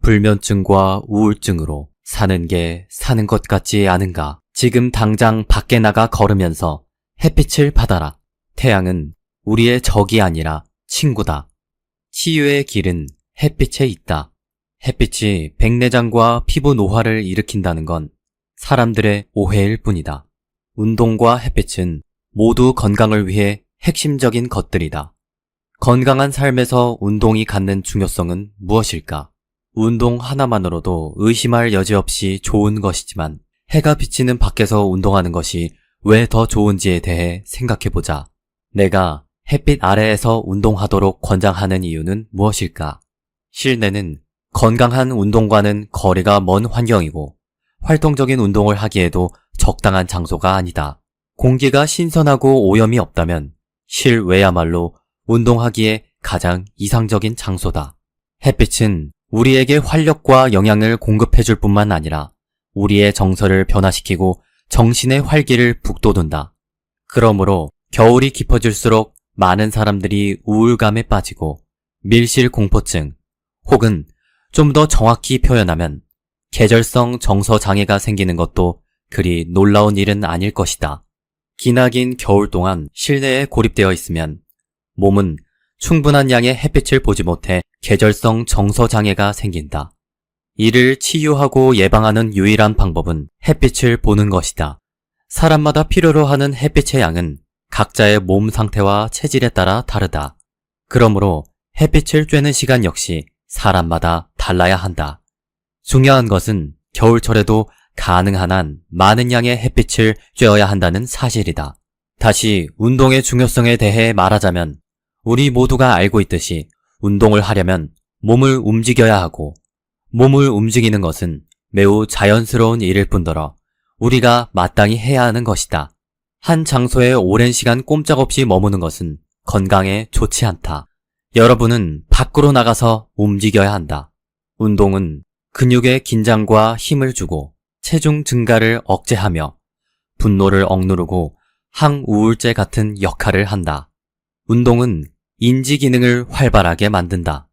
불면증과 우울증으로 사는 게 사는 것 같지 않은가? 지금 당장 밖에 나가 걸으면서 햇빛을 받아라. 태양은 우리의 적이 아니라 친구다. 치유의 길은 햇빛에 있다. 햇빛이 백내장과 피부 노화를 일으킨다는 건 사람들의 오해일 뿐이다. 운동과 햇빛은 모두 건강을 위해 핵심적인 것들이다. 건강한 삶에서 운동이 갖는 중요성은 무엇일까? 운동 하나만으로도 의심할 여지 없이 좋은 것이지만 해가 비치는 밖에서 운동하는 것이 왜 더 좋은지에 대해 생각해보자. 내가 햇빛 아래에서 운동하도록 권장하는 이유는 무엇일까? 실내는 건강한 운동과는 거리가 먼 환경이고 활동적인 운동을 하기에도 적당한 장소가 아니다. 공기가 신선하고 오염이 없다면 실외야말로 운동하기에 가장 이상적인 장소다. 햇빛은 우리에게 활력과 영양을 공급해줄 뿐만 아니라 우리의 정서를 변화시키고 정신의 활기를 북돋운다. 그러므로 겨울이 깊어질수록 많은 사람들이 우울감에 빠지고 밀실공포증 혹은 좀 더 정확히 표현하면 계절성 정서 장애가 생기는 것도 그리 놀라운 일은 아닐 것이다. 기나긴 겨울 동안 실내에 고립되어 있으면 몸은 충분한 양의 햇빛을 보지 못해 계절성 정서 장애가 생긴다. 이를 치유하고 예방하는 유일한 방법은 햇빛을 보는 것이다. 사람마다 필요로 하는 햇빛의 양은 각자의 몸 상태와 체질에 따라 다르다. 그러므로 햇빛을 쬐는 시간 역시 사람마다 달라야 한다. 중요한 것은 겨울철에도 가능한 한 많은 양의 햇빛을 쬐어야 한다는 사실이다. 다시 운동의 중요성에 대해 말하자면 우리 모두가 알고 있듯이 운동을 하려면 몸을 움직여야 하고 몸을 움직이는 것은 매우 자연스러운 일일 뿐더러 우리가 마땅히 해야 하는 것이다. 한 장소에 오랜 시간 꼼짝없이 머무는 것은 건강에 좋지 않다. 여러분은 밖으로 나가서 움직여야 한다. 운동은 근육에 긴장과 힘을 주고 체중 증가를 억제하며 분노를 억누르고 항우울제 같은 역할을 한다. 운동은 인지 기능을 활발하게 만든다.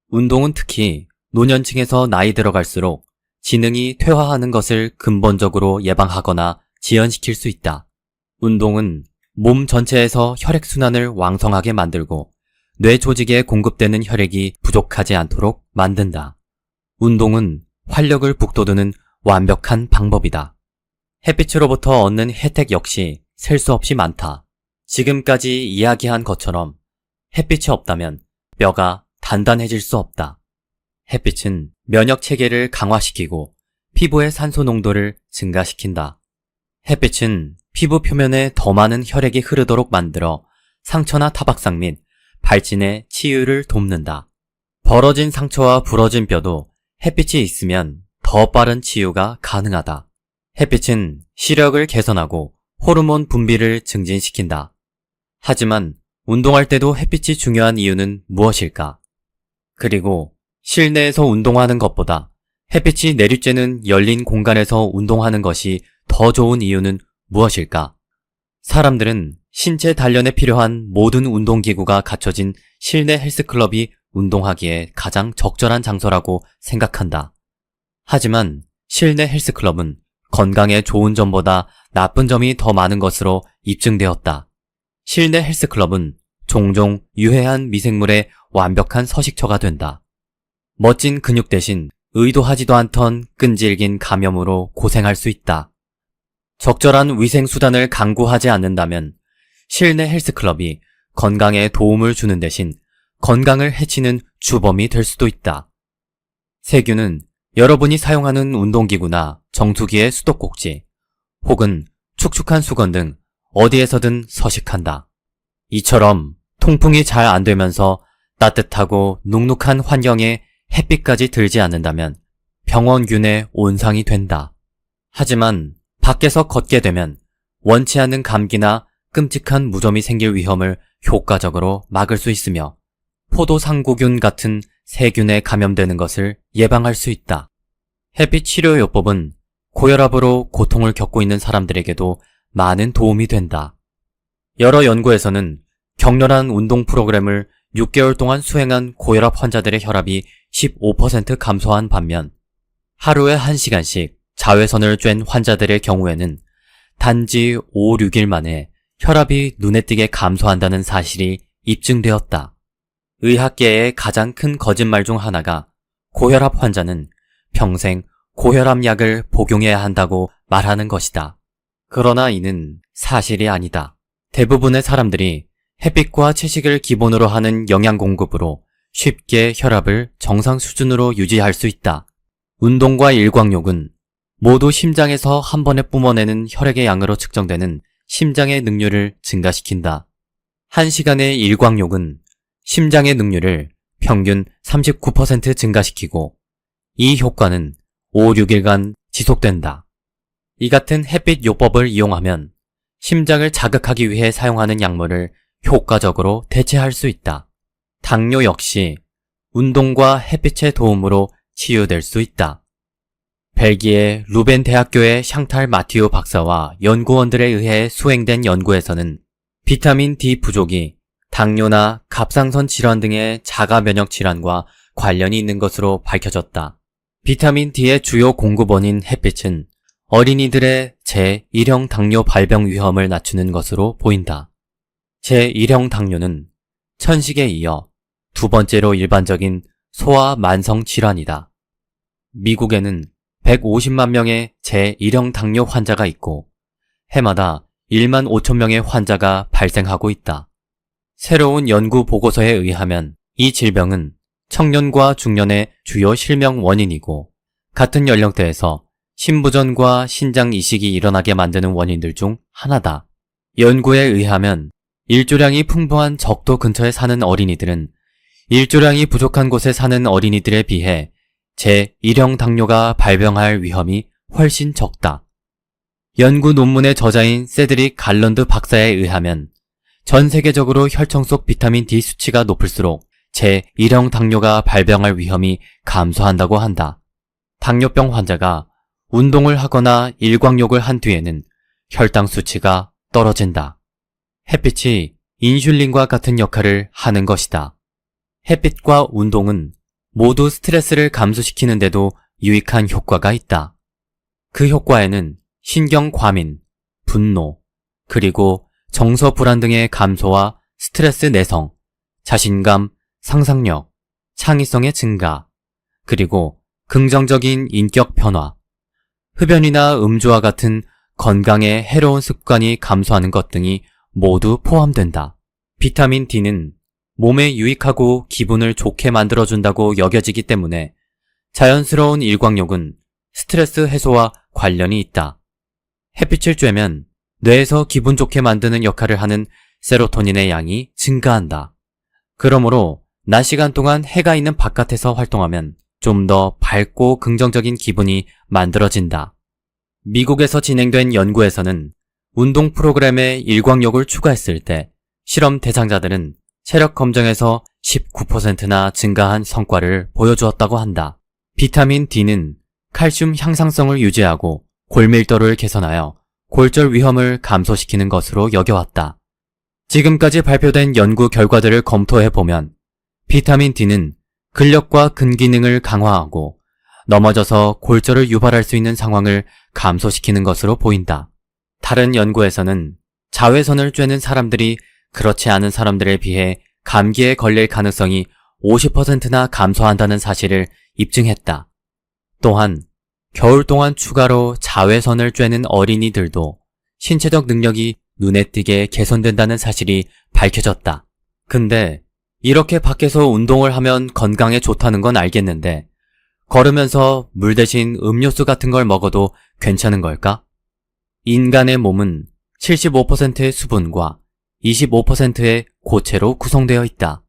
운동은 특히 노년층에서 나이 들어갈수록 지능이 퇴화하는 것을 근본적으로 예방하거나 지연시킬 수 있다. 운동은 몸 전체에서 혈액순환을 왕성하게 만들고 뇌 조직에 공급되는 혈액이 부족하지 않도록 만든다. 운동은 활력을 북돋우는 완벽한 방법이다. 햇빛으로부터 얻는 혜택 역시 셀 수 없이 많다. 지금까지 이야기한 것처럼 햇빛이 없다면 뼈가 단단해질 수 없다. 햇빛은 면역 체계를 강화시키고 피부의 산소 농도를 증가시킨다. 햇빛은 피부 표면에 더 많은 혈액이 흐르도록 만들어 상처나 타박상 및 발진의 치유를 돕는다. 벌어진 상처와 부러진 뼈도 햇빛이 있으면 더 빠른 치유가 가능하다. 햇빛은 시력을 개선하고 호르몬 분비를 증진시킨다. 하지만 운동할 때도 햇빛이 중요한 이유는 무엇일까? 그리고 실내에서 운동하는 것보다 햇빛이 내리쬐는 열린 공간에서 운동하는 것이 더 좋은 이유는 무엇일까? 사람들은 신체 단련에 필요한 모든 운동기구가 갖춰진 실내 헬스클럽이 운동하기에 가장 적절한 장소라고 생각한다. 하지만 실내 헬스클럽은 건강에 좋은 점보다 나쁜 점이 더 많은 것으로 입증되었다. 실내 헬스클럽은 종종 유해한 미생물의 완벽한 서식처가 된다. 멋진 근육 대신 의도하지도 않던 끈질긴 감염으로 고생할 수 있다. 적절한 위생수단을 강구하지 않는다면 실내 헬스클럽이 건강에 도움을 주는 대신 건강을 해치는 주범이 될 수도 있다. 세균은 여러분이 사용하는 운동기구나 정수기의 수도꼭지 혹은 축축한 수건 등 어디에서든 서식한다. 이처럼 통풍이 잘 안 되면서 따뜻하고 눅눅한 환경에 햇빛까지 들지 않는다면 병원균의 온상이 된다. 하지만 밖에서 걷게 되면 원치 않는 감기나 끔찍한 무좀이 생길 위험을 효과적으로 막을 수 있으며 포도상구균 같은 세균에 감염되는 것을 예방할 수 있다. 햇빛 치료요법은 고혈압으로 고통을 겪고 있는 사람들에게도 많은 도움이 된다. 여러 연구에서는 격렬한 운동 프로그램을 6개월 동안 수행한 고혈압 환자들의 혈압이 15% 감소한 반면 하루에 1시간씩 자외선을 쬐는 환자들의 경우에는 단지 5, 6일 만에 혈압이 눈에 띄게 감소한다는 사실이 입증되었다. 의학계의 가장 큰 거짓말 중 하나가 고혈압 환자는 평생 고혈압 약을 복용해야 한다고 말하는 것이다. 그러나 이는 사실이 아니다. 대부분의 사람들이 햇빛과 채식을 기본으로 하는 영양 공급으로 쉽게 혈압을 정상 수준으로 유지할 수 있다. 운동과 일광욕은 모두 심장에서 한 번에 뿜어내는 혈액의 양으로 측정되는 심장의 능률을 증가시킨다. 1시간의 일광욕은 심장의 능률을 평균 39% 증가시키고 이 효과는 5, 6일간 지속된다. 이 같은 햇빛 요법을 이용하면 심장을 자극하기 위해 사용하는 약물을 효과적으로 대체할 수 있다. 당뇨 역시 운동과 햇빛의 도움으로 치유될 수 있다. 벨기에 루벤 대학교의 샹탈 마티우 박사와 연구원들에 의해 수행된 연구에서는 비타민 D 부족이 당뇨나 갑상선 질환 등의 자가 면역 질환과 관련이 있는 것으로 밝혀졌다. 비타민 D의 주요 공급원인 햇빛은 어린이들의 제1형 당뇨 발병 위험을 낮추는 것으로 보인다. 제1형 당뇨는 천식에 이어 두 번째로 일반적인 소아 만성 질환이다. 미국에는 150만 명의 제1형 당뇨 환자가 있고 해마다 1만 5천 명의 환자가 발생하고 있다. 새로운 연구 보고서에 의하면 이 질병은 청년과 중년의 주요 실명 원인이고 같은 연령대에서 신부전과 신장 이식이 일어나게 만드는 원인들 중 하나다. 연구에 의하면 일조량이 풍부한 적도 근처에 사는 어린이들은 일조량이 부족한 곳에 사는 어린이들에 비해 제1형 당뇨가 발병할 위험이 훨씬 적다. 연구 논문의 저자인 세드릭 갈런드 박사에 의하면 전 세계적으로 혈청 속 비타민 D 수치가 높을수록 제1형 당뇨가 발병할 위험이 감소한다고 한다. 당뇨병 환자가 운동을 하거나 일광욕을 한 뒤에는 혈당 수치가 떨어진다. 햇빛이 인슐린과 같은 역할을 하는 것이다. 햇빛과 운동은 모두 스트레스를 감소시키는데도 유익한 효과가 있다. 그 효과에는 신경 과민, 분노, 그리고 정서 불안 등의 감소와 스트레스 내성, 자신감, 상상력, 창의성의 증가, 그리고 긍정적인 인격 변화, 흡연이나 음주와 같은 건강에 해로운 습관이 감소하는 것 등이 모두 포함된다. 비타민 D는 몸에 유익하고 기분을 좋게 만들어준다고 여겨지기 때문에 자연스러운 일광욕은 스트레스 해소와 관련이 있다. 햇빛을 쬐면 뇌에서 기분 좋게 만드는 역할을 하는 세로토닌의 양이 증가한다. 그러므로 낮 시간 동안 해가 있는 바깥에서 활동하면 좀 더 밝고 긍정적인 기분이 만들어진다. 미국에서 진행된 연구에서는 운동 프로그램에 일광욕을 추가했을 때 실험 대상자들은 체력 검정에서 19%나 증가한 성과를 보여주었다고 한다. 비타민 D는 칼슘 향상성을 유지하고 골밀도를 개선하여 골절 위험을 감소시키는 것으로 여겨왔다. 지금까지 발표된 연구 결과들을 검토해보면 비타민 D는 근력과 근기능을 강화하고 넘어져서 골절을 유발할 수 있는 상황을 감소시키는 것으로 보인다. 다른 연구에서는 자외선을 쬐는 사람들이 그렇지 않은 사람들에 비해 감기에 걸릴 가능성이 50%나 감소한다는 사실을 입증했다. 또한 겨울 동안 추가로 자외선을 쬐는 어린이들도 신체적 능력이 눈에 띄게 개선된다는 사실이 밝혀졌다. 근데 이렇게 밖에서 운동을 하면 건강에 좋다는 건 알겠는데 걸으면서 물 대신 음료수 같은 걸 먹어도 괜찮은 걸까? 인간의 몸은 75%의 수분과 25%의 고체로 구성되어 있다.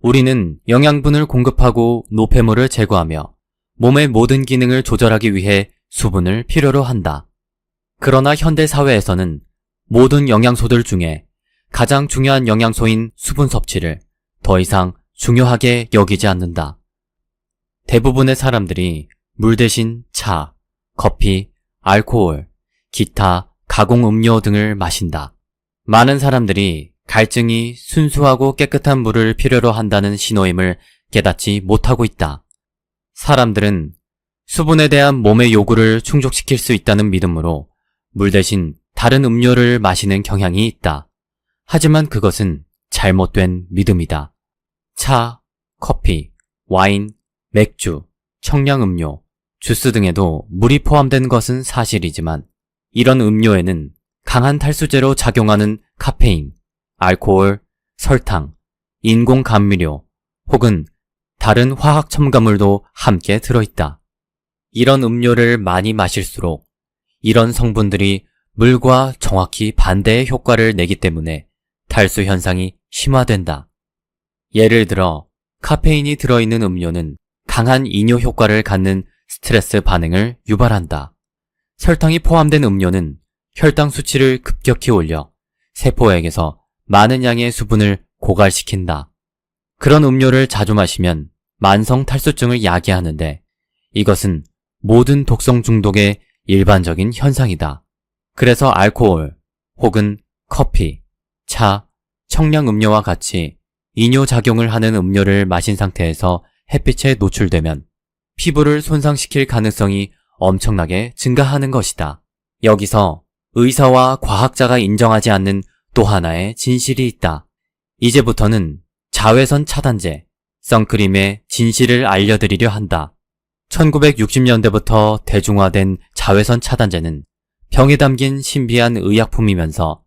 우리는 영양분을 공급하고 노폐물을 제거하며 몸의 모든 기능을 조절하기 위해 수분을 필요로 한다. 그러나 현대 사회에서는 모든 영양소들 중에 가장 중요한 영양소인 수분 섭취를 더 이상 중요하게 여기지 않는다. 대부분의 사람들이 물 대신 차, 커피, 알코올, 기타 가공 음료 등을 마신다. 많은 사람들이 갈증이 순수하고 깨끗한 물을 필요로 한다는 신호임을 깨닫지 못하고 있다. 사람들은 수분에 대한 몸의 요구를 충족시킬 수 있다는 믿음으로 물 대신 다른 음료를 마시는 경향이 있다. 하지만 그것은 잘못된 믿음이다. 차, 커피, 와인, 맥주, 청량음료, 주스 등에도 물이 포함된 것은 사실이지만 이런 음료에는 강한 탈수제로 작용하는 카페인, 알코올, 설탕, 인공 감미료 혹은 다른 화학 첨가물도 함께 들어있다. 이런 음료를 많이 마실수록 이런 성분들이 물과 정확히 반대의 효과를 내기 때문에 탈수 현상이 심화된다. 예를 들어 카페인이 들어있는 음료는 강한 이뇨 효과를 갖는 스트레스 반응을 유발한다. 설탕이 포함된 음료는 혈당 수치를 급격히 올려 세포액에서 많은 양의 수분을 고갈시킨다. 그런 음료를 자주 마시면 만성 탈수증을 야기하는데 이것은 모든 독성 중독의 일반적인 현상이다. 그래서 알코올 혹은 커피, 차, 청량음료와 같이 이뇨작용을 하는 음료를 마신 상태에서 햇빛에 노출되면 피부를 손상시킬 가능성이 엄청나게 증가하는 것이다. 여기서 의사와 과학자가 인정하지 않는 또 하나의 진실이 있다. 이제부터는 자외선 차단제, 선크림의 진실을 알려드리려 한다. 1960년대부터 대중화된 자외선 차단제는 병에 담긴 신비한 의약품이면서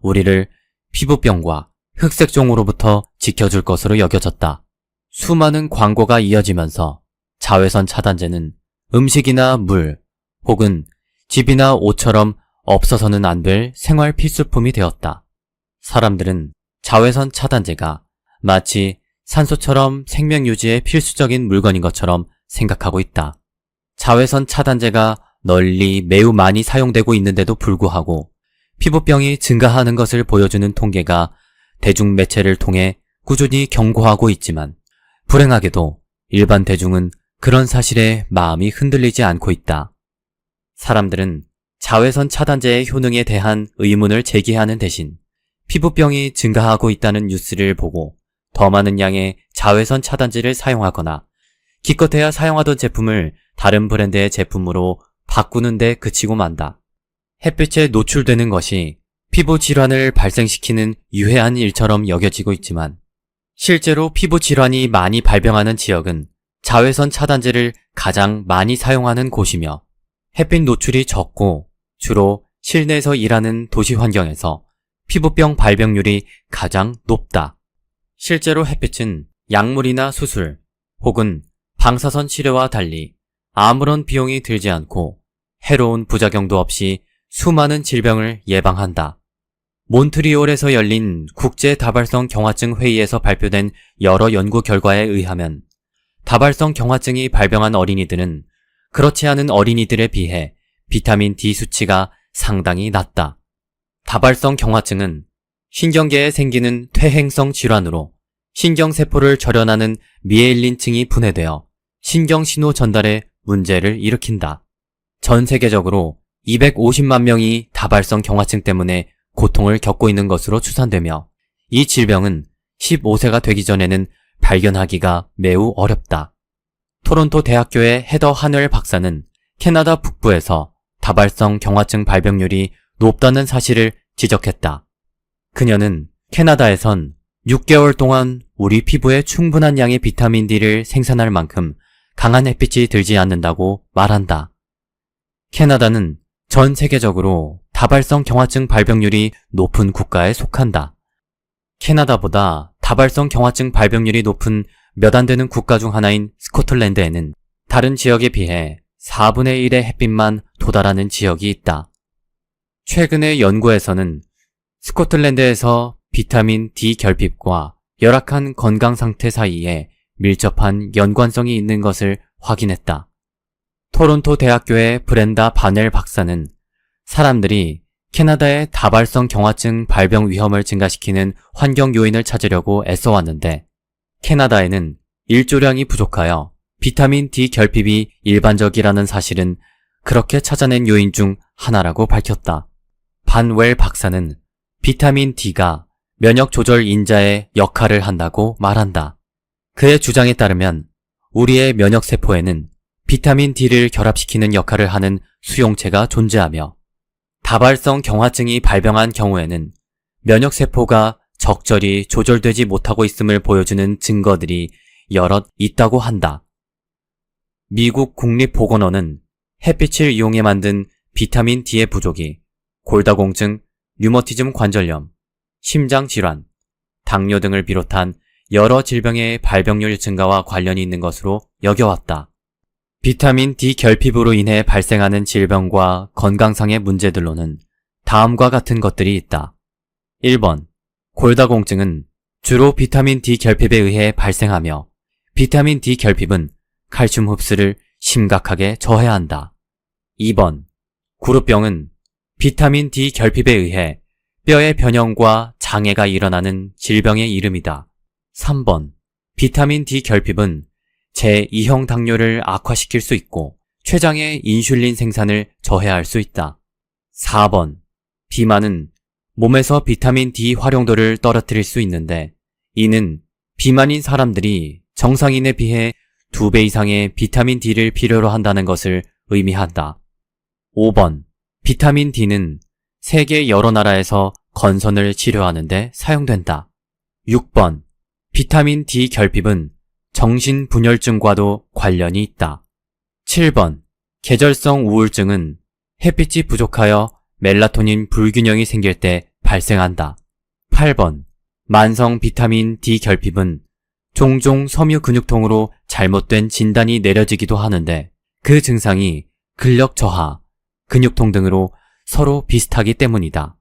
우리를 피부병과 흑색종으로부터 지켜줄 것으로 여겨졌다. 수많은 광고가 이어지면서 자외선 차단제는 음식이나 물 혹은 집이나 옷처럼 없어서는 안 될 생활 필수품이 되었다. 사람들은 자외선 차단제가 마치 산소처럼 생명 유지에 필수적인 물건인 것처럼 생각하고 있다. 자외선 차단제가 널리 매우 많이 사용되고 있는데도 불구하고 피부병이 증가하는 것을 보여주는 통계가 대중매체를 통해 꾸준히 경고하고 있지만 불행하게도 일반 대중은 그런 사실에 마음이 흔들리지 않고 있다. 사람들은 자외선 차단제의 효능에 대한 의문을 제기하는 대신 피부병이 증가하고 있다는 뉴스를 보고 더 많은 양의 자외선 차단제를 사용하거나 기껏해야 사용하던 제품을 다른 브랜드의 제품으로 바꾸는 데 그치고 만다. 햇빛에 노출되는 것이 피부 질환을 발생시키는 유해한 일처럼 여겨지고 있지만 실제로 피부 질환이 많이 발병하는 지역은 자외선 차단제를 가장 많이 사용하는 곳이며 햇빛 노출이 적고 주로 실내에서 일하는 도시 환경에서 피부병 발병률이 가장 높다. 실제로 햇빛은 약물이나 수술 혹은 방사선 치료와 달리 아무런 비용이 들지 않고 해로운 부작용도 없이 수많은 질병을 예방한다. 몬트리올에서 열린 국제 다발성 경화증 회의에서 발표된 여러 연구 결과에 의하면 다발성 경화증이 발병한 어린이들은 그렇지 않은 어린이들에 비해 비타민 D 수치가 상당히 낮다. 다발성 경화증은 신경계에 생기는 퇴행성 질환으로 신경세포를 절연하는 미엘린층이 분해되어 신경신호 전달에 문제를 일으킨다. 전 세계적으로 250만 명이 다발성 경화증 때문에 고통을 겪고 있는 것으로 추산되며 이 질병은 15세가 되기 전에는 발견하기가 매우 어렵다. 토론토 대학교의 헤더 하넬 박사는 캐나다 북부에서 다발성 경화증 발병률이 높다는 사실을 지적했다. 그녀는 캐나다에선 6개월 동안 우리 피부에 충분한 양의 비타민 D를 생산할 만큼 강한 햇빛이 들지 않는다고 말한다. 캐나다는 전 세계적으로 다발성 경화증 발병률이 높은 국가에 속한다. 캐나다보다 다발성 경화증 발병률이 높은 몇 안 되는 국가 중 하나인 스코틀랜드에는 다른 지역에 비해 4분의 1의 햇빛만 도달하는 지역이 있다. 최근의 연구에서는 스코틀랜드에서 비타민 D 결핍과 열악한 건강 상태 사이에 밀접한 연관성이 있는 것을 확인했다. 토론토 대학교의 브렌다 바넬 박사는 사람들이 캐나다의 다발성 경화증 발병 위험을 증가시키는 환경 요인을 찾으려고 애써왔는데 캐나다에는 일조량이 부족하여 비타민 D 결핍이 일반적이라는 사실은 그렇게 찾아낸 요인 중 하나라고 밝혔다. 반웰 박사는 비타민 D가 면역 조절 인자의 역할을 한다고 말한다. 그의 주장에 따르면 우리의 면역 세포에는 비타민 D를 결합시키는 역할을 하는 수용체가 존재하며 다발성 경화증이 발병한 경우에는 면역 세포가 적절히 조절되지 못하고 있음을 보여주는 증거들이 여럿 있다고 한다. 미국 국립보건원은 햇빛을 이용해 만든 비타민 D의 부족이 골다공증, 류머티즘 관절염, 심장질환, 당뇨 등을 비롯한 여러 질병의 발병률 증가와 관련이 있는 것으로 여겨왔다. 비타민 D 결핍으로 인해 발생하는 질병과 건강상의 문제들로는 다음과 같은 것들이 있다. 1번. 골다공증은 주로 비타민 D 결핍에 의해 발생하며 비타민 D 결핍은 칼슘 흡수를 심각하게 저해한다. 2번. 구루병은 비타민 D 결핍에 의해 뼈의 변형과 장애가 일어나는 질병의 이름이다. 3번. 비타민 D 결핍은 제2형 당뇨를 악화시킬 수 있고 췌장의 인슐린 생산을 저해할 수 있다. 4번. 비만은 몸에서 비타민 D 활용도를 떨어뜨릴 수 있는데 이는 비만인 사람들이 정상인에 비해 2배 이상의 비타민 D를 필요로 한다는 것을 의미한다. 5번. 비타민 D는 세계 여러 나라에서 건선을 치료하는 데 사용된다. 6번. 비타민 D 결핍은 정신분열증과도 관련이 있다. 7번. 계절성 우울증은 햇빛이 부족하여 멜라토닌 불균형이 생길 때 발생한다. 8번. 만성 비타민 D 결핍은 종종 섬유 근육통으로 잘못된 진단이 내려지기도 하는데 그 증상이 근력 저하, 근육통 등으로 서로 비슷하기 때문이다.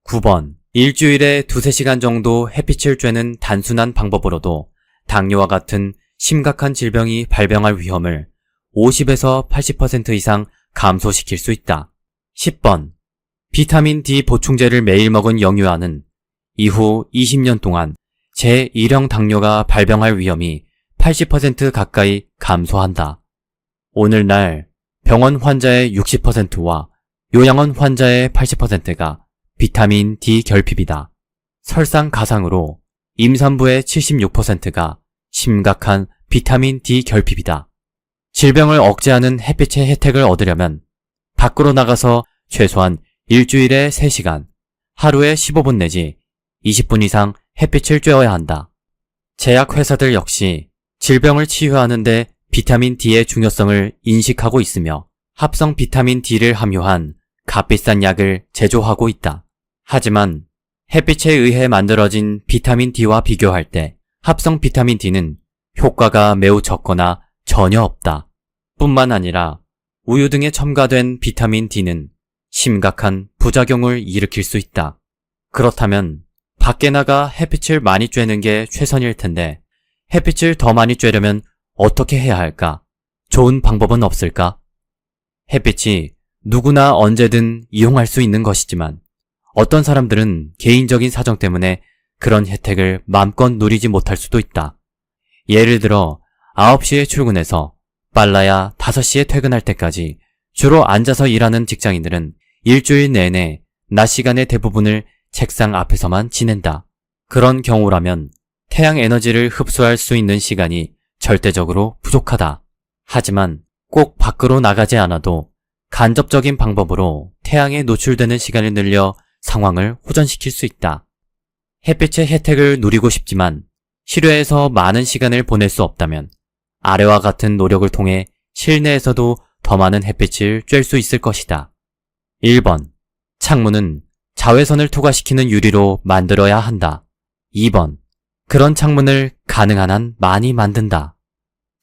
9번. 일주일에 2-3시간 정도 햇빛을 쬐는 단순한 방법으로도 당뇨와 같은 심각한 질병이 발병할 위험을 50에서 80% 이상 감소시킬 수 있다. 10번. 비타민 D 보충제를 매일 먹은 영유아는 이후 20년 동안 제1형 당뇨가 발병할 위험이 80% 가까이 감소한다. 오늘날 병원 환자의 60%와 요양원 환자의 80%가 비타민 D 결핍이다. 설상가상으로 임산부의 76%가 심각한 비타민 D 결핍이다. 질병을 억제하는 햇빛의 혜택을 얻으려면 밖으로 나가서 최소한 일주일에 3시간, 하루에 15분 내지 20분 이상 햇빛을 쬐어야 한다. 제약회사들 역시 질병을 치유하는데 비타민 D의 중요성을 인식하고 있으며 합성 비타민 D를 함유한 값비싼 약을 제조하고 있다. 하지만 햇빛에 의해 만들어진 비타민 D와 비교할 때 합성 비타민 D는 효과가 매우 적거나 전혀 없다. 뿐만 아니라 우유 등에 첨가된 비타민 D는 심각한 부작용을 일으킬 수 있다. 그렇다면 밖에 나가 햇빛을 많이 쬐는 게 최선일 텐데 햇빛을 더 많이 쬐려면 어떻게 해야 할까? 좋은 방법은 없을까? 햇빛이 누구나 언제든 이용할 수 있는 것이지만 어떤 사람들은 개인적인 사정 때문에 그런 혜택을 마음껏 누리지 못할 수도 있다. 예를 들어 9시에 출근해서 빨라야 5시에 퇴근할 때까지 주로 앉아서 일하는 직장인들은 일주일 내내 낮 시간의 대부분을 책상 앞에서만 지낸다. 그런 경우라면 태양 에너지를 흡수할 수 있는 시간이 절대적으로 부족하다. 하지만 꼭 밖으로 나가지 않아도 간접적인 방법으로 태양에 노출되는 시간을 늘려 상황을 호전시킬 수 있다. 햇빛의 혜택을 누리고 싶지만 실외에서 많은 시간을 보낼 수 없다면 아래와 같은 노력을 통해 실내에서도 더 많은 햇빛을 쬐 수 있을 것이다. 1번. 창문은 자외선을 투과시키는 유리로 만들어야 한다. 2번. 그런 창문을 가능한 한 많이 만든다.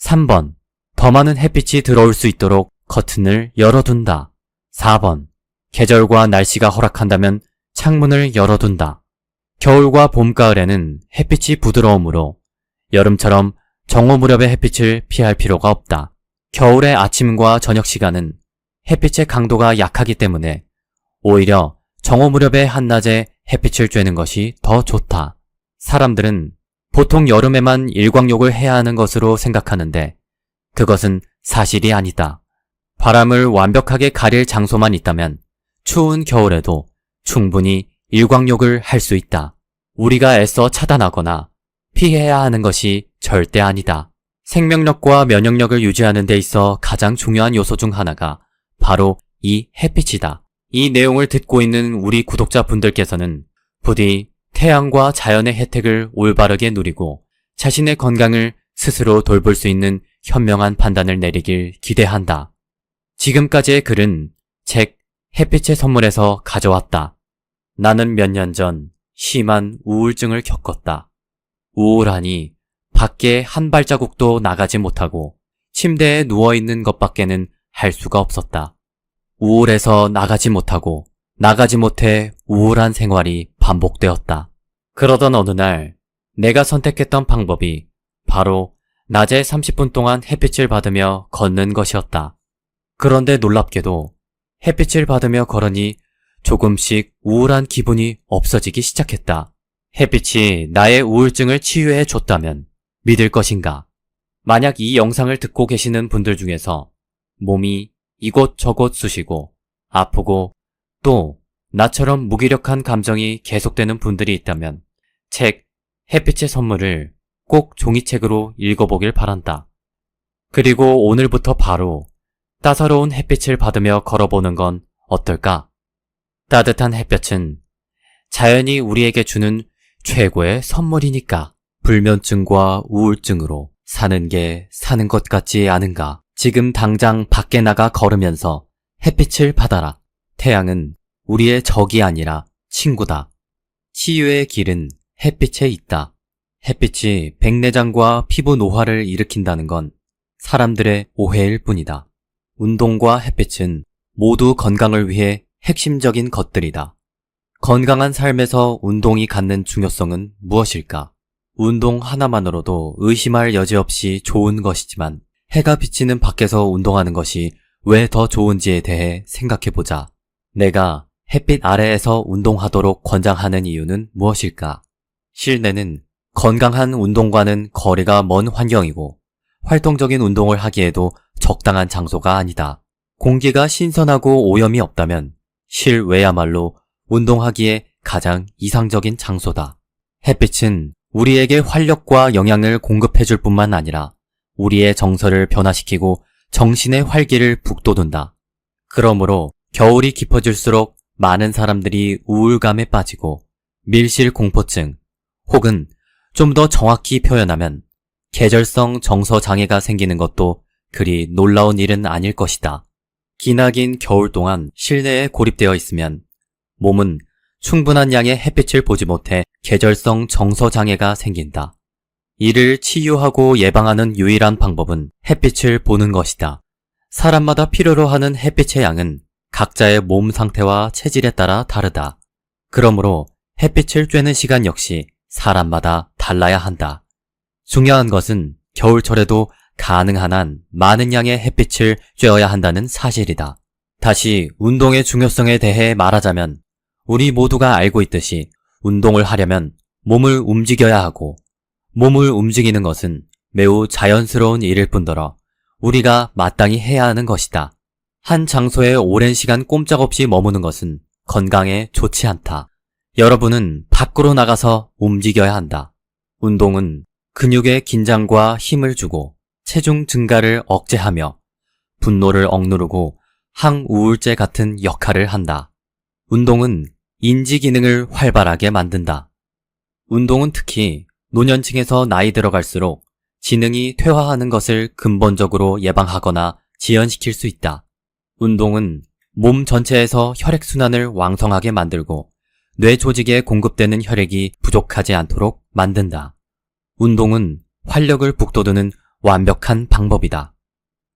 3번. 더 많은 햇빛이 들어올 수 있도록 커튼을 열어둔다. 4번. 계절과 날씨가 허락한다면 창문을 열어둔다. 겨울과 봄, 가을에는 햇빛이 부드러우므로 여름처럼 정오 무렵의 햇빛을 피할 필요가 없다. 겨울의 아침과 저녁 시간은 햇빛의 강도가 약하기 때문에 오히려 정오 무렵의 한낮에 햇빛을 쬐는 것이 더 좋다. 사람들은 보통 여름에만 일광욕을 해야 하는 것으로 생각하는데 그것은 사실이 아니다. 바람을 완벽하게 가릴 장소만 있다면 추운 겨울에도 충분히 일광욕을 할 수 있다. 우리가 애써 차단하거나 피해야 하는 것이 절대 아니다. 생명력과 면역력을 유지하는 데 있어 가장 중요한 요소 중 하나가 바로 이 햇빛이다. 이 내용을 듣고 있는 우리 구독자분들께서는 부디 태양과 자연의 혜택을 올바르게 누리고 자신의 건강을 스스로 돌볼 수 있는 현명한 판단을 내리길 기대한다. 지금까지의 글은 책 햇빛의 선물에서 가져왔다. 나는 몇 년 전 심한 우울증을 겪었다. 우울하니 밖에 한 발자국도 나가지 못하고 침대에 누워있는 것밖에는 할 수가 없었다. 우울해서 나가지 못하고 나가지 못해 우울한 생활이 반복되었다. 그러던 어느 날 내가 선택했던 방법이 바로 낮에 30분 동안 햇빛을 받으며 걷는 것이었다. 그런데 놀랍게도 햇빛을 받으며 걸으니 조금씩 우울한 기분이 없어지기 시작했다. 햇빛이 나의 우울증을 치유해 줬다면 믿을 것인가? 만약 이 영상을 듣고 계시는 분들 중에서 몸이 이곳저곳 쑤시고 아프고 또 나처럼 무기력한 감정이 계속되는 분들이 있다면 책 햇빛의 선물을 꼭 종이책으로 읽어보길 바란다. 그리고 오늘부터 바로 따사로운 햇빛을 받으며 걸어보는 건 어떨까? 따뜻한 햇볕은 자연이 우리에게 주는 최고의 선물이니까. 불면증과 우울증으로 사는 게 사는 것 같지 않은가? 지금 당장 밖에 나가 걸으면서 햇빛을 받아라. 태양은 우리의 적이 아니라 친구다. 치유의 길은 햇빛에 있다. 햇빛이 백내장과 피부 노화를 일으킨다는 건 사람들의 오해일 뿐이다. 운동과 햇빛은 모두 건강을 위해 핵심적인 것들이다. 건강한 삶에서 운동이 갖는 중요성은 무엇일까? 운동 하나만으로도 의심할 여지 없이 좋은 것이지만 해가 비치는 밖에서 운동하는 것이 왜 더 좋은지에 대해 생각해보자. 내가 햇빛 아래에서 운동하도록 권장하는 이유는 무엇일까? 실내는 건강한 운동과는 거리가 먼 환경이고 활동적인 운동을 하기에도 적당한 장소가 아니다. 공기가 신선하고 오염이 없다면 실외야말로 운동하기에 가장 이상적인 장소다. 햇빛은 우리에게 활력과 영양을 공급해줄 뿐만 아니라 우리의 정서를 변화시키고 정신의 활기를 북돋운다. 그러므로 겨울이 깊어질수록 많은 사람들이 우울감에 빠지고 밀실공포증 혹은 좀 더 정확히 표현하면 계절성 정서 장애가 생기는 것도 그리 놀라운 일은 아닐 것이다. 기나긴 겨울 동안 실내에 고립되어 있으면 몸은 충분한 양의 햇빛을 보지 못해 계절성 정서 장애가 생긴다. 이를 치유하고 예방하는 유일한 방법은 햇빛을 보는 것이다. 사람마다 필요로 하는 햇빛의 양은 각자의 몸 상태와 체질에 따라 다르다. 그러므로 햇빛을 쬐는 시간 역시 사람마다 달라야 한다. 중요한 것은 겨울철에도 가능한 한 많은 양의 햇빛을 쬐어야 한다는 사실이다. 다시 운동의 중요성에 대해 말하자면 우리 모두가 알고 있듯이 운동을 하려면 몸을 움직여야 하고 몸을 움직이는 것은 매우 자연스러운 일일 뿐더러 우리가 마땅히 해야 하는 것이다. 한 장소에 오랜 시간 꼼짝없이 머무는 것은 건강에 좋지 않다. 여러분은 밖으로 나가서 움직여야 한다. 운동은 근육에 긴장과 힘을 주고 체중 증가를 억제하며 분노를 억누르고 항우울제 같은 역할을 한다. 운동은 인지 기능을 활발하게 만든다. 운동은 특히 노년층에서 나이 들어갈수록 지능이 퇴화하는 것을 근본적으로 예방하거나 지연시킬 수 있다. 운동은 몸 전체에서 혈액순환을 왕성하게 만들고 뇌 조직에 공급되는 혈액이 부족하지 않도록 만든다. 운동은 활력을 북돋우는 완벽한 방법이다.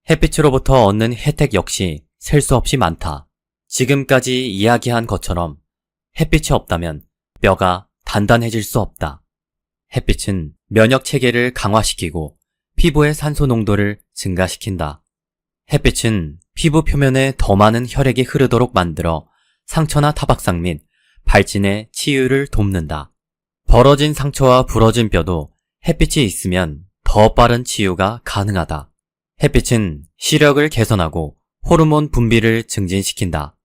햇빛으로부터 얻는 혜택 역시 셀 수 없이 많다. 지금까지 이야기한 것처럼 햇빛이 없다면 뼈가 단단해질 수 없다. 햇빛은 면역 체계를 강화시키고 피부의 산소 농도를 증가시킨다. 햇빛은 피부 표면에 더 많은 혈액이 흐르도록 만들어 상처나 타박상 및 발진의 치유를 돕는다. 벌어진 상처와 부러진 뼈도 햇빛이 있으면 더 빠른 치유가 가능하다. 햇빛은 시력을 개선하고 호르몬 분비를 증진시킨다.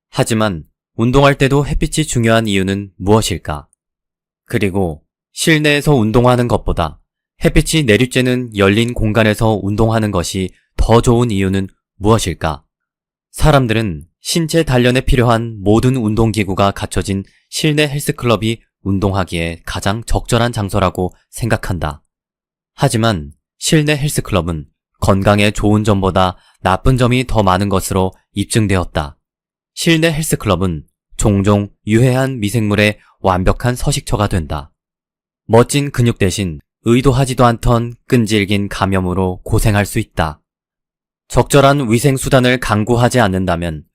하지만 운동할 때도 햇빛이 중요한 이유는 무엇일까? 그리고 실내에서 운동하는 것보다 햇빛이 내리쬐는 열린 공간에서 운동하는 것이 더 좋은 이유는 무엇일까? 사람들은 신체 단련에 필요한 모든 운동기구가 갖춰진 실내 헬스클럽이 운동하기에 가장 적절한 장소라고 생각한다. 하지만 실내 헬스클럽은 건강에 좋은 점보다 나쁜 점이 더 많은 것으로 입증되었다. 실내 헬스클럽은 종종 유해한 미생물의 완벽한 서식처가 된다. 멋진 근육 대신 의도하지도 않던 끈질긴 감염으로 고생할 수 있다. 적절한 위생수단을 강구하지 않는다면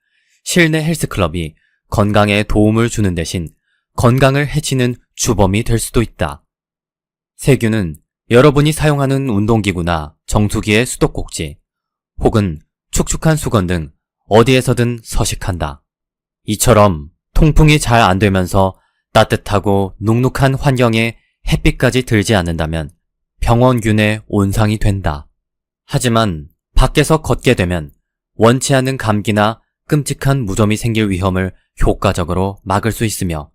실내 헬스클럽이 건강에 도움을 주는 대신 건강을 해치는 주범이 될 수도 있다. 세균은 여러분이 사용하는 운동기구나 정수기의 수도꼭지 혹은 축축한 수건 등 어디에서든 서식한다. 이처럼 통풍이 잘 안 되면서 따뜻하고 눅눅한 환경에 햇빛까지 들지 않는다면 병원균의 온상이 된다. 하지만 밖에서 걷게 되면 원치 않는 감기나 끔찍한 무좀이 생길 위험을 효과적으로 막을 수 있으며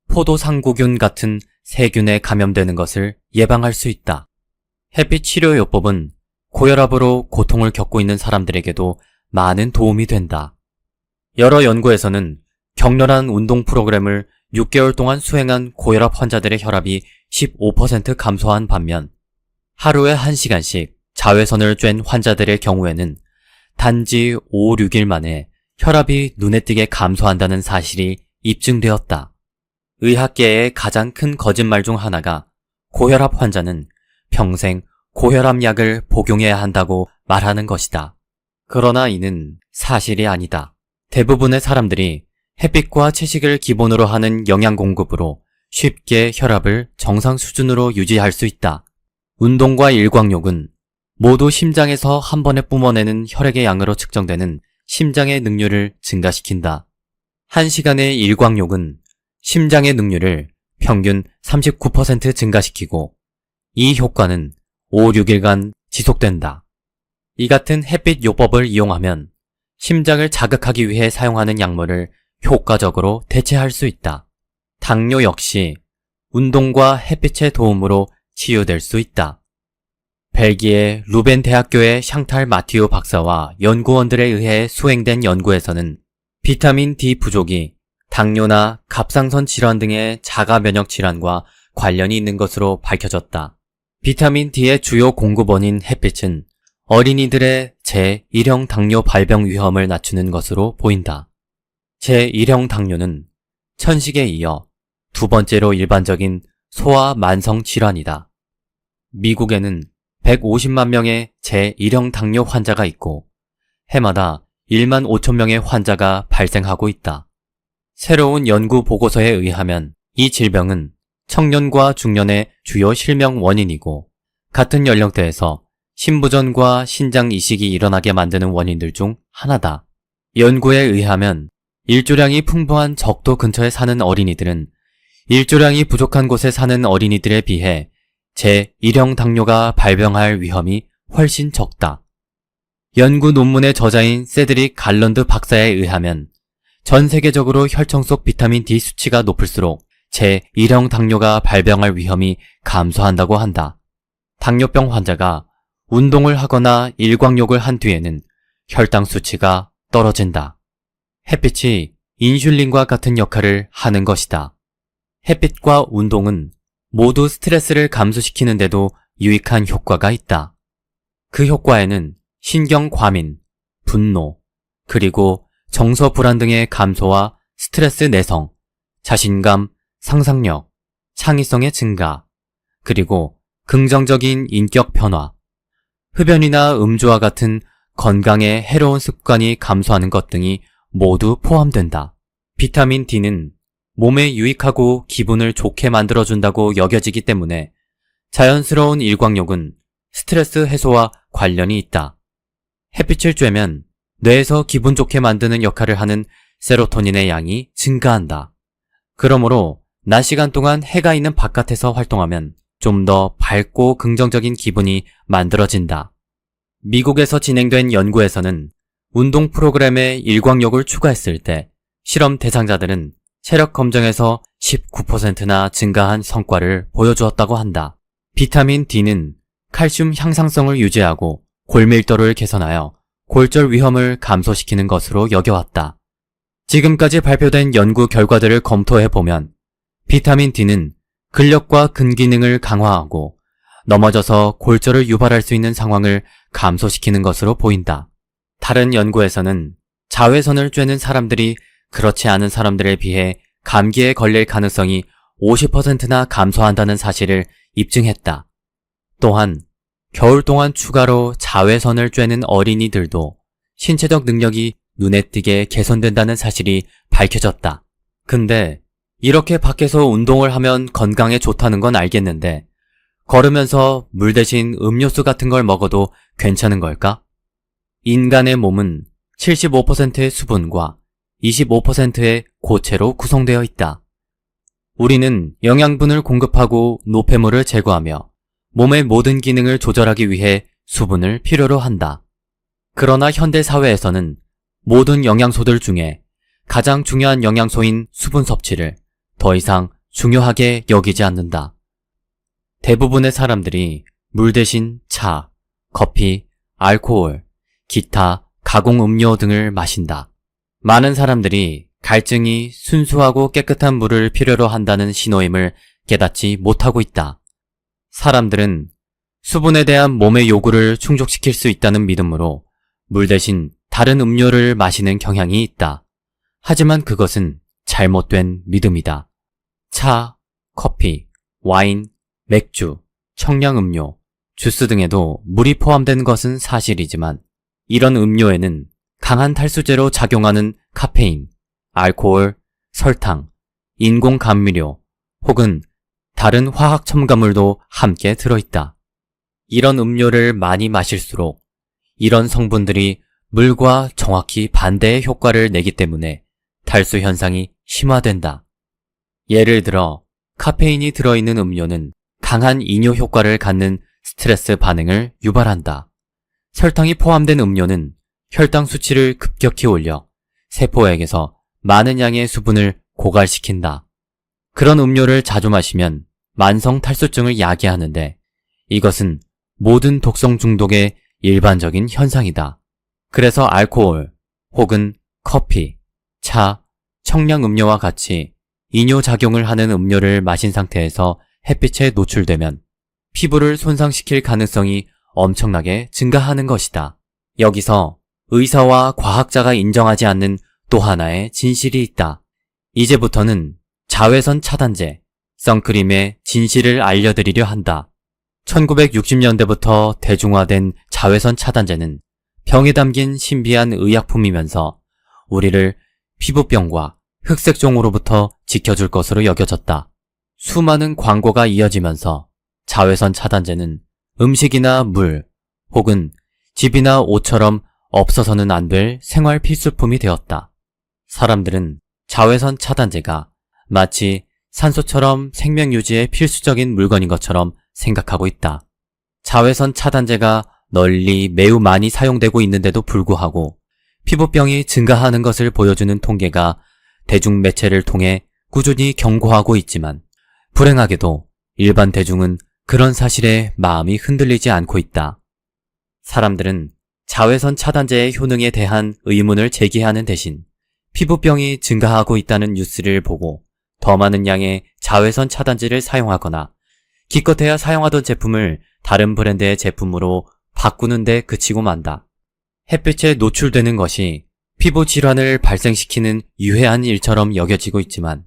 포도상구균 같은 세균에 감염되는 것을 예방할 수 있다. 햇빛 치료요법은 고혈압으로 고통을 겪고 있는 사람들에게도 많은 도움이 된다. 여러 연구에서는 격렬한 운동 프로그램을 6개월 동안 수행한 고혈압 환자들의 혈압이 15% 감소한 반면 하루에 1시간씩 자외선을 쬐는 환자들의 경우에는 단지 5, 6일 만에 혈압이 눈에 띄게 감소한다는 사실이 입증되었다. 의학계의 가장 큰 거짓말 중 하나가 고혈압 환자는 평생 고혈압 약을 복용해야 한다고 말하는 것이다. 그러나 이는 사실이 아니다. 대부분의 사람들이 햇빛과 채식을 기본으로 하는 영양 공급으로 쉽게 혈압을 정상 수준으로 유지할 수 있다. 운동과 일광욕은 모두 심장에서 한 번에 뿜어내는 혈액의 양으로 측정되는 심장의 능률을 증가시킨다. 1시간의 일광욕은 심장의 능률을 평균 39% 증가시키고 이 효과는 5, 6일간 지속된다. 이 같은 햇빛 요법을 이용하면 심장을 자극하기 위해 사용하는 약물을 효과적으로 대체할 수 있다. 당뇨 역시 운동과 햇빛의 도움으로 치유될 수 있다. 벨기에 루벤 대학교의 샹탈 마티우 박사와 연구원들에 의해 수행된 연구에서는 비타민 D 부족이 당뇨나 갑상선 질환 등의 자가 면역 질환과 관련이 있는 것으로 밝혀졌다. 비타민 D의 주요 공급원인 햇빛은 어린이들의 제1형 당뇨 발병 위험을 낮추는 것으로 보인다. 제1형 당뇨는 천식에 이어 두 번째로 일반적인 소아 만성 질환이다. 미국에는 150만 명의 제1형 당뇨 환자가 있고 해마다 1만 5천 명의 환자가 발생하고 있다. 새로운 연구 보고서에 의하면 이 질병은 청년과 중년의 주요 실명 원인이고 같은 연령대에서 신부전과 신장 이식이 일어나게 만드는 원인들 중 하나다. 연구에 의하면 일조량이 풍부한 적도 근처에 사는 어린이들은 일조량이 부족한 곳에 사는 어린이들에 비해 제1형 당뇨가 발병할 위험이 훨씬 적다. 연구 논문의 저자인 세드릭 갈런드 박사에 의하면 전 세계적으로 혈청 속 비타민 D 수치가 높을수록 제1형 당뇨가 발병할 위험이 감소한다고 한다. 당뇨병 환자가 운동을 하거나 일광욕을 한 뒤에는 혈당 수치가 떨어진다. 햇빛이 인슐린과 같은 역할을 하는 것이다. 햇빛과 운동은 모두 스트레스를 감소시키는데도 유익한 효과가 있다. 그 효과에는 신경 과민, 분노, 그리고 정서 불안 등의 감소와 스트레스 내성, 자신감, 상상력, 창의성의 증가, 그리고 긍정적인 인격 변화, 흡연이나 음주와 같은 건강에 해로운 습관이 감소하는 것 등이 모두 포함된다. 비타민 D는 몸에 유익하고 기분을 좋게 만들어준다고 여겨지기 때문에 자연스러운 일광욕은 스트레스 해소와 관련이 있다. 햇빛을 쬐면 뇌에서 기분 좋게 만드는 역할을 하는 세로토닌의 양이 증가한다. 그러므로 낮 시간 동안 해가 있는 바깥에서 활동하면 좀 더 밝고 긍정적인 기분이 만들어진다. 미국에서 진행된 연구에서는 운동 프로그램에 일광욕을 추가했을 때 실험 대상자들은 체력 검정에서 19%나 증가한 성과를 보여주었다고 한다. 비타민 D는 칼슘 향상성을 유지하고 골밀도를 개선하여 골절 위험을 감소시키는 것으로 여겨왔다. 지금까지 발표된 연구 결과들을 검토해보면 비타민 D는 근력과 근기능을 강화하고 넘어져서 골절을 유발할 수 있는 상황을 감소시키는 것으로 보인다. 다른 연구에서는 자외선을 쬐는 사람들이 그렇지 않은 사람들에 비해 감기에 걸릴 가능성이 50%나 감소한다는 사실을 입증했다. 또한 겨울 동안 추가로 자외선을 쬐는 어린이들도 신체적 능력이 눈에 띄게 개선된다는 사실이 밝혀졌다. 근데 이렇게 밖에서 운동을 하면 건강에 좋다는 건 알겠는데 걸으면서 물 대신 음료수 같은 걸 먹어도 괜찮은 걸까? 인간의 몸은 75%의 수분과 25%의 고체로 구성되어 있다. 우리는 영양분을 공급하고 노폐물을 제거하며 몸의 모든 기능을 조절하기 위해 수분을 필요로 한다. 그러나 현대 사회에서는 모든 영양소들 중에 가장 중요한 영양소인 수분 섭취를 더 이상 중요하게 여기지 않는다. 대부분의 사람들이 물 대신 차, 커피, 알코올, 기타 가공 음료 등을 마신다. 많은 사람들이 갈증이 순수하고 깨끗한 물을 필요로 한다는 신호임을 깨닫지 못하고 있다. 사람들은 수분에 대한 몸의 요구를 충족시킬 수 있다는 믿음으로 물 대신 다른 음료를 마시는 경향이 있다. 하지만 그것은 잘못된 믿음이다. 차, 커피, 와인, 맥주, 청량음료, 주스 등에도 물이 포함된 것은 사실이지만 이런 음료에는 강한 탈수제로 작용하는 카페인, 알코올, 설탕, 인공 감미료 혹은 다른 화학 첨가물도 함께 들어있다. 이런 음료를 많이 마실수록 이런 성분들이 물과 정확히 반대의 효과를 내기 때문에 탈수 현상이 심화된다. 예를 들어 카페인이 들어있는 음료는 강한 이뇨 효과를 갖는 스트레스 반응을 유발한다. 설탕이 포함된 음료는 혈당 수치를 급격히 올려 세포액에서 많은 양의 수분을 고갈시킨다. 그런 음료를 자주 마시면 만성 탈수증을 야기하는데 이것은 모든 독성 중독의 일반적인 현상이다. 그래서 알코올 혹은 커피, 차, 청량음료와 같이 이뇨작용을 하는 음료를 마신 상태에서 햇빛에 노출되면 피부를 손상시킬 가능성이 엄청나게 증가하는 것이다. 여기서 의사와 과학자가 인정하지 않는 또 하나의 진실이 있다. 이제부터는 자외선 차단제, 선크림의 진실을 알려드리려 한다. 1960년대부터 대중화된 자외선 차단제는 병에 담긴 신비한 의약품이면서 우리를 피부병과 흑색종으로부터 지켜줄 것으로 여겨졌다. 수많은 광고가 이어지면서 자외선 차단제는 음식이나 물 혹은 집이나 옷처럼 없어서는 안 될 생활 필수품이 되었다. 사람들은 자외선 차단제가 마치 산소처럼 생명 유지에 필수적인 물건인 것처럼 생각하고 있다. 자외선 차단제가 널리 매우 많이 사용되고 있는데도 불구하고 피부병이 증가하는 것을 보여주는 통계가 대중매체를 통해 꾸준히 경고하고 있지만 불행하게도 일반 대중은 그런 사실에 마음이 흔들리지 않고 있다. 사람들은 자외선 차단제의 효능에 대한 의문을 제기하는 대신 피부병이 증가하고 있다는 뉴스를 보고 더 많은 양의 자외선 차단제를 사용하거나 기껏해야 사용하던 제품을 다른 브랜드의 제품으로 바꾸는 데 그치고 만다. 햇빛에 노출되는 것이 피부 질환을 발생시키는 유해한 일처럼 여겨지고 있지만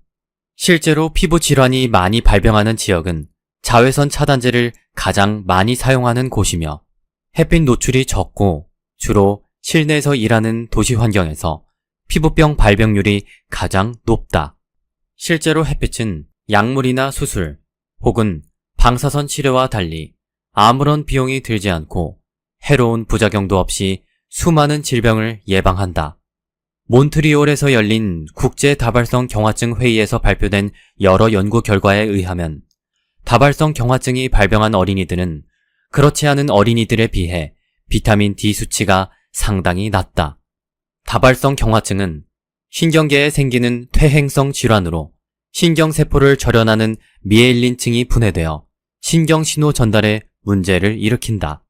실제로 피부 질환이 많이 발병하는 지역은 자외선 차단제를 가장 많이 사용하는 곳이며 햇빛 노출이 적고 주로 실내에서 일하는 도시 환경에서 피부병 발병률이 가장 높다. 실제로 햇빛은 약물이나 수술 혹은 방사선 치료와 달리 아무런 비용이 들지 않고 해로운 부작용도 없이 수많은 질병을 예방한다. 몬트리올에서 열린 국제 다발성 경화증 회의에서 발표된 여러 연구 결과에 의하면 다발성 경화증이 발병한 어린이들은 그렇지 않은 어린이들에 비해 비타민 D 수치가 상당히 낮다. 다발성 경화증은 신경계에 생기는 퇴행성 질환으로 신경세포를 절연하는 미엘린층이 분해되어 신경신호 전달에 문제를 일으킨다.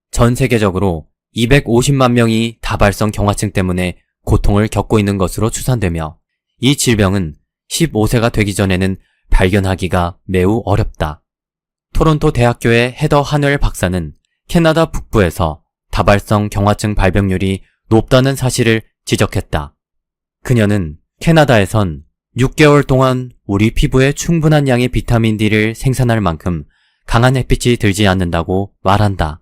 전 세계적으로 250만 명이 다발성 경화증 때문에 고통을 겪고 있는 것으로 추산되며 이 질병은 15세가 되기 전에는 발견하기가 매우 어렵다. 토론토 대학교의 헤더 하웰 박사는 캐나다 북부에서 다발성 경화증 발병률이 높다는 사실을 지적했다. 그녀는 캐나다에선 6개월 동안 우리 피부에 충분한 양의 비타민 D를 생산할 만큼 강한 햇빛이 들지 않는다고 말한다.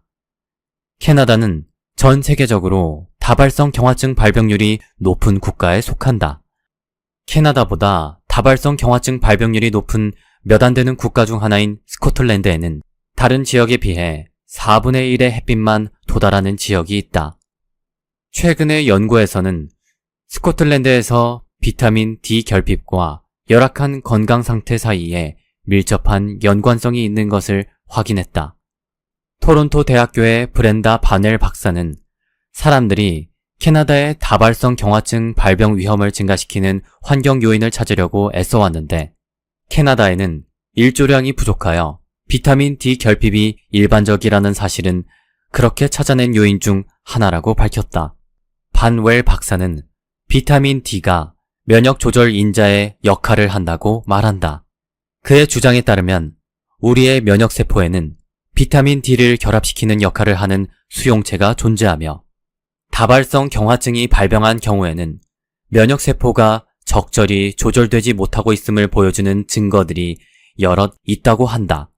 캐나다는 전 세계적으로 다발성 경화증 발병률이 높은 국가에 속한다. 캐나다보다 다발성 경화증 발병률이 높은 몇 안 되는 국가 중 하나인 스코틀랜드에는 다른 지역에 비해 4분의 1의 햇빛만 도달하는 지역이 있다. 최근의 연구에서는 스코틀랜드에서 비타민 D 결핍과 열악한 건강 상태 사이에 밀접한 연관성이 있는 것을 확인했다. 토론토 대학교의 브렌다 바넬 박사는 사람들이 캐나다의 다발성 경화증 발병 위험을 증가시키는 환경 요인을 찾으려고 애써왔는데 캐나다에는 일조량이 부족하여 비타민 D 결핍이 일반적이라는 사실은 그렇게 찾아낸 요인 중 하나라고 밝혔다. 반웰 박사는 비타민 D가 면역 조절 인자의 역할을 한다고 말한다. 그의 주장에 따르면 우리의 면역세포에는 비타민 D를 결합시키는 역할을 하는 수용체가 존재하며 다발성 경화증이 발병한 경우에는 면역세포가 적절히 조절되지 못하고 있음을 보여주는 증거들이 여럿 있다고 한다.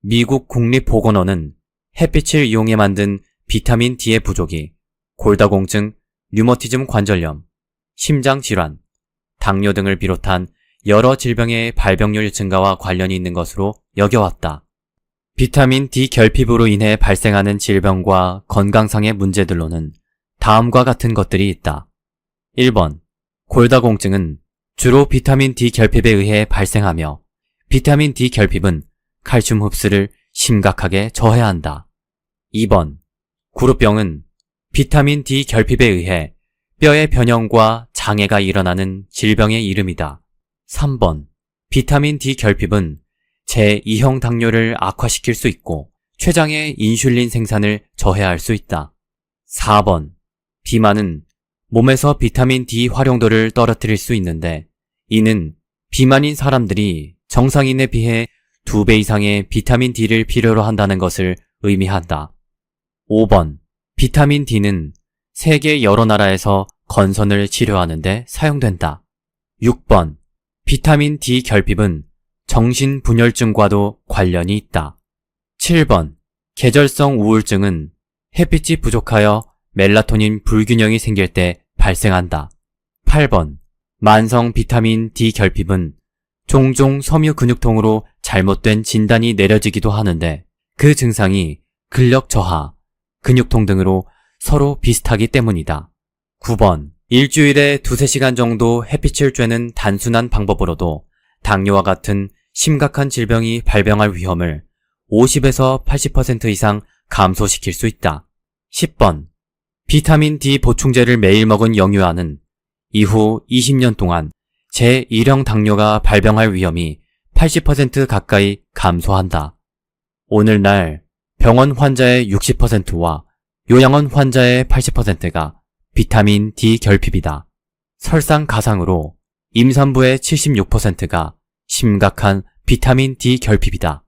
미국 국립보건원은 햇빛을 이용해 만든 비타민 D의 부족이 골다공증, 류머티즘 관절염, 심장질환, 당뇨 등을 비롯한 여러 질병의 발병률 증가와 관련이 있는 것으로 여겨왔다. 비타민 D 결핍으로 인해 발생하는 질병과 건강상의 문제들로는 다음과 같은 것들이 있다. 1번, 골다공증은 주로 비타민 D 결핍에 의해 발생하며 비타민 D 결핍은 칼슘 흡수를 심각하게 저해한다. 2번, 구루병은 비타민 D 결핍에 의해 뼈의 변형과 장애가 일어나는 질병의 이름이다. 3번, 비타민 D 결핍은 제2형 당뇨를 악화시킬 수 있고 췌장의 인슐린 생산을 저해할 수 있다. 4번, 비만은 몸에서 비타민 D 활용도를 떨어뜨릴 수 있는데 이는 비만인 사람들이 정상인에 비해 2배 이상의 비타민 D를 필요로 한다는 것을 의미한다. 5번, 비타민 D는 세계 여러 나라에서 건선을 치료하는 데 사용된다. 6번, 비타민 D 결핍은 정신분열증과도 관련이 있다. 7번, 계절성 우울증은 햇빛이 부족하여 멜라토닌 불균형이 생길 때 발생한다. 8번, 만성 비타민 D 결핍은 종종 섬유 근육통으로 잘못된 진단이 내려지기도 하는데 그 증상이 근력 저하, 근육통 등으로 서로 비슷하기 때문이다. 9번, 일주일에 2-3시간 정도 햇빛을 쬐는 단순한 방법으로도 당뇨와 같은 심각한 질병이 발병할 위험을 50에서 80% 이상 감소시킬 수 있다. 10번, 비타민 D 보충제를 매일 먹은 영유아는 이후 20년 동안 제1형 당뇨가 발병할 위험이 80% 가까이 감소한다. 오늘날 병원 환자의 60%와 요양원 환자의 80%가 비타민 D 결핍이다. 설상가상으로 임산부의 76%가 심각한 비타민 D 결핍이다.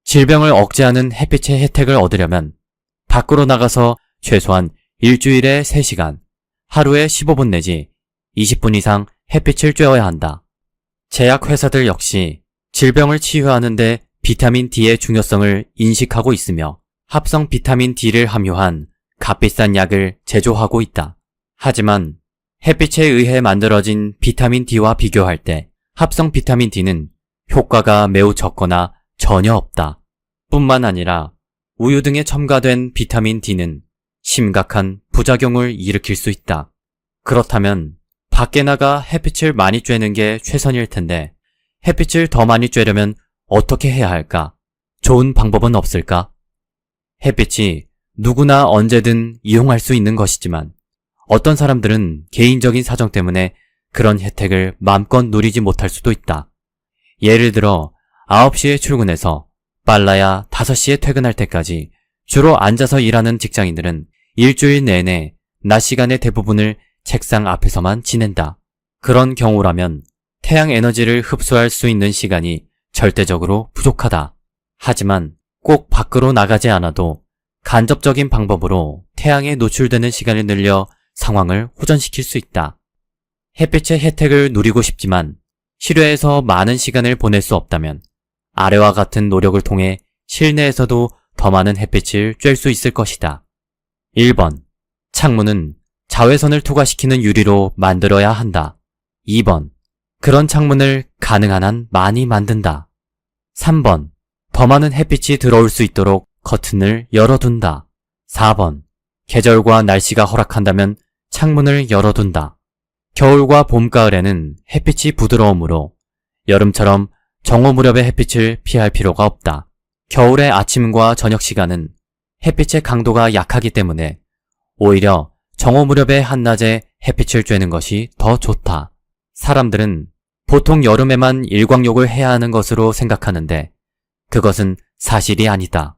질병을 억제하는 햇빛의 혜택을 얻으려면 밖으로 나가서 최소한 일주일에 3시간, 하루에 15분 내지 20분 이상 햇빛을 쬐어야 한다. 제약회사들 역시 질병을 치유하는데 비타민 D의 중요성을 인식하고 있으며 합성 비타민 D를 함유한 값비싼 약을 제조하고 있다. 하지만 햇빛에 의해 만들어진 비타민 D와 비교할 때 합성 비타민 D는 효과가 매우 적거나 전혀 없다. 뿐만 아니라 우유 등에 첨가된 비타민 D는 심각한 부작용을 일으킬 수 있다. 그렇다면 밖에 나가 햇빛을 많이 쬐는 게 최선일 텐데 햇빛을 더 많이 쬐려면 어떻게 해야 할까? 좋은 방법은 없을까? 햇빛이 누구나 언제든 이용할 수 있는 것이지만 어떤 사람들은 개인적인 사정 때문에 그런 혜택을 마음껏 누리지 못할 수도 있다. 예를 들어 9시에 출근해서 빨라야 5시에 퇴근할 때까지 주로 앉아서 일하는 직장인들은 일주일 내내 낮 시간의 대부분을 책상 앞에서만 지낸다. 그런 경우라면 태양 에너지를 흡수할 수 있는 시간이 절대적으로 부족하다. 하지만 꼭 밖으로 나가지 않아도 간접적인 방법으로 태양에 노출되는 시간을 늘려 상황을 호전시킬 수 있다. 햇빛의 혜택을 누리고 싶지만 실외에서 많은 시간을 보낼 수 없다면 아래와 같은 노력을 통해 실내에서도 더 많은 햇빛을 쬐을 수 있을 것이다. 1번. 창문은 자외선을 투과시키는 유리로 만들어야 한다. 2번. 그런 창문을 가능한 한 많이 만든다. 3번. 더 많은 햇빛이 들어올 수 있도록 커튼을 열어둔다. 4번. 계절과 날씨가 허락한다면 창문을 열어둔다. 겨울과 봄, 가을에는 햇빛이 부드러우므로 여름처럼 정오 무렵의 햇빛을 피할 필요가 없다. 겨울의 아침과 저녁 시간은 햇빛의 강도가 약하기 때문에 오히려 정오 무렵의 한낮에 햇빛을 쬐는 것이 더 좋다. 사람들은 보통 여름에만 일광욕을 해야 하는 것으로 생각하는데 그것은 사실이 아니다.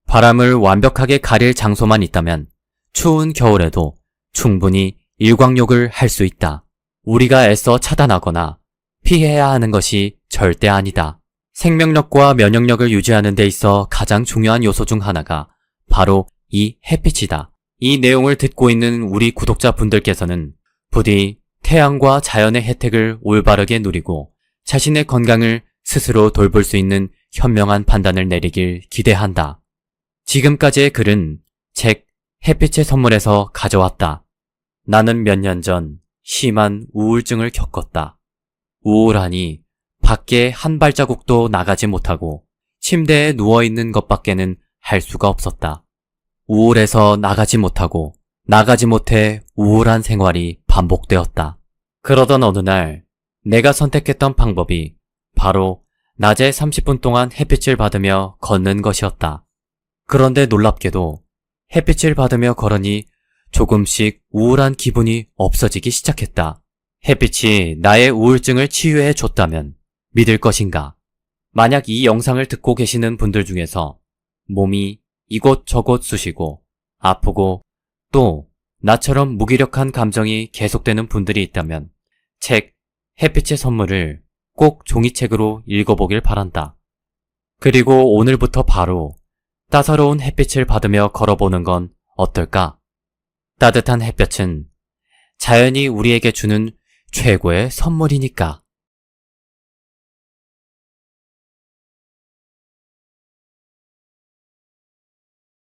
바람을 완벽하게 가릴 장소만 있다면 추운 겨울에도 충분히 일광욕을 할 수 있다. 우리가 애써 차단하거나 피해야 하는 것이 절대 아니다. 생명력과 면역력을 유지하는 데 있어 가장 중요한 요소 중 하나가 바로 이 햇빛이다. 이 내용을 듣고 있는 우리 구독자분들께서는 부디 태양과 자연의 혜택을 올바르게 누리고 자신의 건강을 스스로 돌볼 수 있는 현명한 판단을 내리길 기대한다. 지금까지의 글은 책 햇빛의 선물에서 가져왔다. 나는 몇 년 전 심한 우울증을 겪었다. 우울하니 밖에 한 발자국도 나가지 못하고 침대에 누워있는 것밖에는 할 수가 없었다. 우울해서 나가지 못하고 나가지 못해 우울한 생활이 반복되었다. 그러던 어느 날 내가 선택했던 방법이 바로 낮에 30분 동안 햇빛을 받으며 걷는 것이었다. 그런데 놀랍게도 햇빛을 받으며 걸으니 조금씩 우울한 기분이 없어지기 시작했다. 햇빛이 나의 우울증을 치유해 줬다면 믿을 것인가? 만약 이 영상을 듣고 계시는 분들 중에서 몸이 이곳저곳 쑤시고 아프고 또 나처럼 무기력한 감정이 계속되는 분들이 있다면 책 햇빛의 선물을 꼭 종이책으로 읽어보길 바란다. 그리고 오늘부터 바로 따사로운 햇빛을 받으며 걸어보는 건 어떨까? 따뜻한 햇볕은 자연이 우리에게 주는 최고의 선물이니까.